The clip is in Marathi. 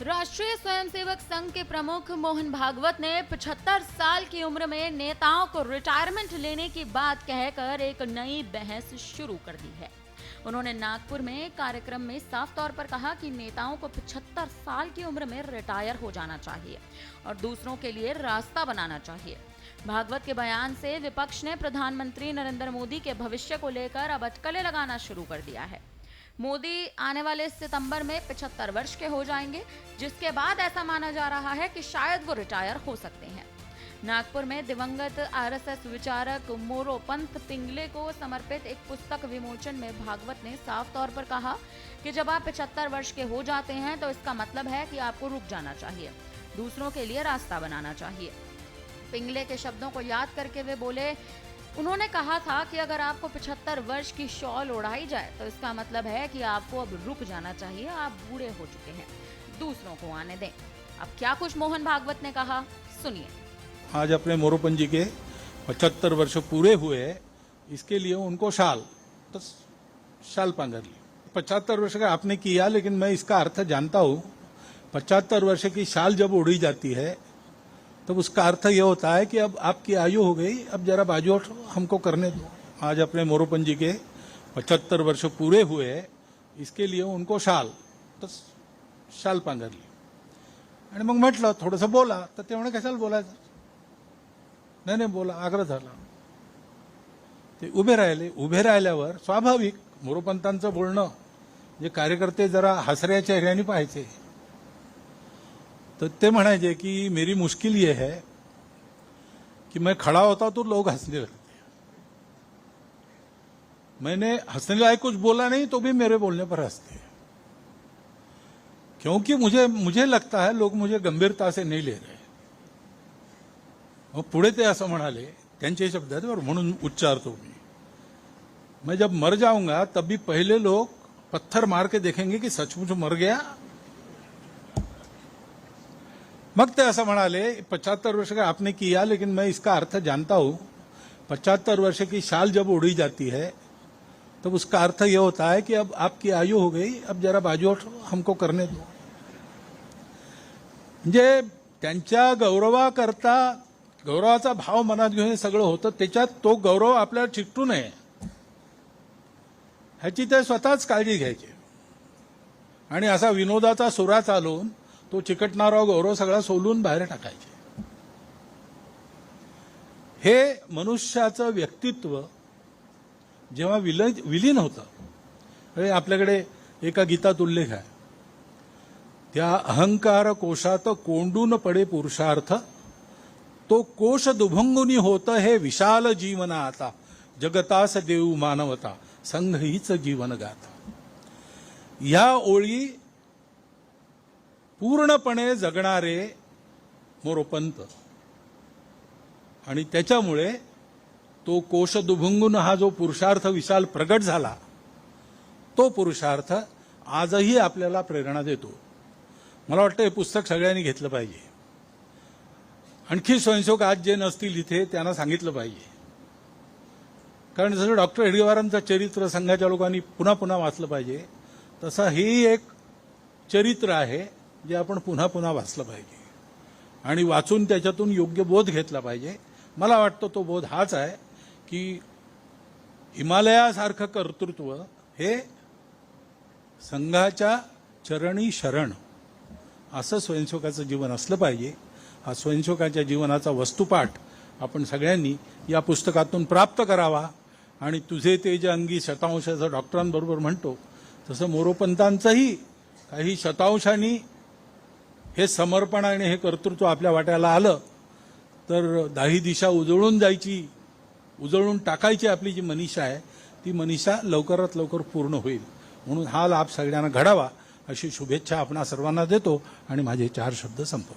राष्ट्रीय स्वयंसेवक संघ के प्रमुख मोहन भागवत ने 75 साल की उम्र में नेताओं को रिटायरमेंट लेने की बात कहकर एक नई बहस शुरू कर दी है। उन्होंने नागपुर में एक कार्यक्रम में साफ तौर पर कहा कि नेताओं को 75 साल की उम्र में रिटायर हो जाना चाहिए और दूसरों के लिए रास्ता बनाना चाहिए। भागवत के बयान से विपक्ष ने प्रधानमंत्री नरेंद्र मोदी के भविष्य को लेकर अब अटकलें लगाना शुरू कर दिया है। मोदी आने वाले सितंबर में 75 वर्ष के हो जाएंगे, जिसके बाद ऐसा माना जा रहा है कि शायद वो रिटायर हो सकते हैं। नागपुर में दिवंगत आरएसएस विचारक मोरोपंत पिंगले को समर्पित एक पुस्तक विमोचन में भागवत ने साफ तौर पर कहा कि जब आप 75 वर्ष के हो जाते हैं तो इसका मतलब है कि आपको रुक जाना चाहिए, दूसरों के लिए रास्ता बनाना चाहिए। पिंगले के शब्दों को याद करके वे बोले, उन्होंने कहा था कि अगर आपको 75 वर्ष की शॉल उड़ाई जाए तो इसका मतलब है कि आपको अब रुक जाना चाहिए, आप बूढ़े हो चुके हैं, दूसरों को आने दें। अब क्या कुछ मोहन भागवत ने कहा, सुनिए। आज अपने मोरोपंत जी के 75 वर्ष पूरे हुए, इसके लिए उनको शाल पांगर ली। 75 वर्ष का आपने किया, लेकिन मैं इसका अर्थ जानता हूं। 75 वर्ष की शाल जब उड़ी जाती है तब उसका अर्थ यह होता है कि अब आपकी आयु हो गई, अब जरा बाजू हमको करने दो। आज अपने मोरोपंत जी के 75 वर्ष पूरे हुए, इसके लिए उनको शाल पांगर ली। आणि मग म्हटलं थोडंसं बोला, तर ते म्हणे कशाला बोलायचं, नाही बोला, आग्रह झाला। ते उभे राहिले। उभे राहिल्यावर स्वाभाविक मोरोपंतांचं बोलणं जे कार्यकर्ते जरा हसऱ्या चेहऱ्याने पाहायचे, तो ते म्हणायचे कि मेरी मुश्किल ये है कि मैं खड़ा होता तो लोग हंसने लगते, मैंने हंसने लायक कुछ बोला नहीं तो भी मेरे बोलने पर हंसते, क्योंकि मुझे लगता है लोग मुझे गंभीरता से नहीं ले रहे। मग पुढे ते असं म्हणाले, त्यांचे शब्द आहेत और म्हणून उच्चारतो मैं जब मर जाऊंगा तब भी पहले लोग पत्थर मार के देखेंगे कि सचमुच मर गया। मग ते असं म्हणाले, 75 वर्ष का आपने किया, लेकिन मैं इसका अर्थ जानता हूं। 75 वर्ष की शाल जब उड़ी जाती है तब उसका अर्थ यह होता है कि अब आपकी आयु हो गई, अब जरा बाजू हमको करने दो। म्हणजे त्यांच्या गौरवाकरता गौरवाचा भाव मनात घेऊन सगळं होतं, त्याच्यात तो गौरव आपल्याला चिकटू नये ह्याची ते स्वतःच काळजी घ्यायची आणि असा विनोदाचा सुरा चालवून तो चिकटणारा गौरव सगळा सोलून बाहेर टाकायचे। हे मनुष्याचं व्यक्तित्व जेव्हा विलीन होतं, आपल्याकडे एका गीतात उल्लेख आहे, त्या अहंकार कोशात कोंडून पडे पुरुषार्थ, तो कोश दुभंगुनी होत हे विशाल जीवन आता, जगतास देऊ मानवता, संघ हीच जीवन गाथा। या ओळी पूर्णपणे जगणारे मोरोपंत, आणि त्याच्यामुळे तो कोश दुभंगून हा जो पुरुषार्थ विशाल प्रगट झाला, तो पुरुषार्थ आजही आपल्याला प्रेरणा देतो। मला वाटतं हे पुस्तक सगळ्यांनी घेतलं पाहिजे। आणखी स्वयंसेवक आज जे नसतील इथे त्यांना सांगितलं पाहिजे, कारण जसं डॉक्टर हेडगेवारांचं चरित्र संघाच्या लोकांनी पुन्हा पुन्हा वाचलं पाहिजे, तसं ही एक चरित्र आहे जे आपण पुन्हा पुन्हा वाचलं पाहिजे आणि वाचून त्याच्यातून योग्य बोध घेतला पाहिजे। मला वाटतं तो बोध हाच आहे की हिमालयासारखं कर्तृत्व हे संघाच्या चरणी शरण असं स्वयंसेवकाचं जीवन असलं पाहिजे। हा स्वयंसेवकाच्या जीवनाचा वस्तुपाठ आपण सगळ्यांनी या पुस्तकातून प्राप्त करावा आणि तुझे तेज अंगी शतांश जर डॉक्टरांबरोबर म्हणतो तसं मोरोपंतांचंही काही शतांशांनी हे समर्पण आणि हे कर्तृत्व आपल्या वाट्याला आलं तर दाही दिशा उजळून टाकायची आपली जी मनीषा आहे ती मनीषा लवकरात लवकर पूर्ण होईल। म्हणून हा लाभ सगळ्यांना घडावा अशी शुभेच्छा आपणा सर्वांना देतो आणि माझे 4 शब्द संपवतो।